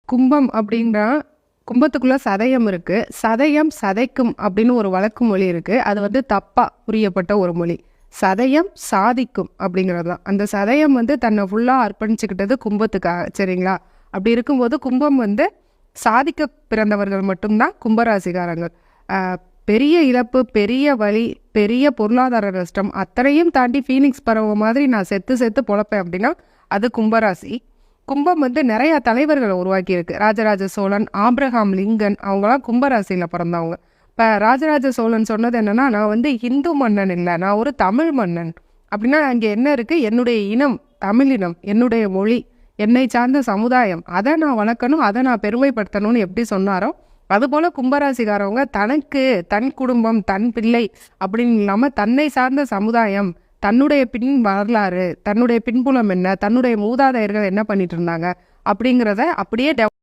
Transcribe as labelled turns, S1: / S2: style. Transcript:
S1: கும்பம் அப்படின்னா கும்பத்துக்குள்ள சதயம் இருக்கு. சதயம் சதைக்கும் அப்படின்னு ஒரு வழக்கு மொழி இருக்கு. அது வந்து தப்பா புரியப்பட்ட ஒரு மொழி. சதயம் சாதிக்கும் அப்படிங்கிறது தான். அந்த சதயம் வந்து தன்னை ஃபுல்லா அர்ப்பணிச்சுக்கிட்டது கும்பத்துக்காக. சரிங்களா? அப்படி இருக்கும்போது கும்பம் வந்து சாதிக்க பிறந்தவர்கள் மட்டும்தான் கும்பராசிக்காரங்கள். பெரிய இழப்பு, பெரிய வலி, பெரிய பொருளாதார நஷ்டம் அத்தனையும் தாண்டி ஃபீனிக்ஸ் பறவை மாதிரி நான் செத்து செத்து பொழப்பேன் அப்படின்னா அது கும்பராசி. கும்பம் வந்து நிறைய தலைவர்களை உருவாக்கியிருக்கு. ராஜராஜ சோழன், ஆப்ரஹாம் லிங்கன் அவங்களாம் கும்பராசியில் பிறந்தவங்க. இப்போ ராஜராஜ சோழன் சொன்னது என்னன்னா, நான் வந்து இந்து மன்னன் இல்லை, நான் ஒரு தமிழ் மன்னன். அப்படின்னா அங்கே என்ன இருக்குது? என்னுடைய இனம் தமிழினம், என்னுடைய மொழி, என்னை சார்ந்த சமுதாயம், அதை நான் வளர்க்கணும், அதை நான் பெருமைப்படுத்தணும்னு எப்படி சொன்னாரோ அதுபோல் கும்பராசிக்காரவங்க தனக்கு தன் குடும்பம் தன் பிள்ளை அப்படின்னு இல்லாமல் தன்னை சார்ந்த சமுதாயம், தன்னுடைய பின் வரலாறு, தன்னுடைய பின்புலம் என்ன, தன்னுடைய மூதாதையர்கள் என்ன பண்ணிட்டு இருந்தாங்க அப்படிங்கிறத அப்படியே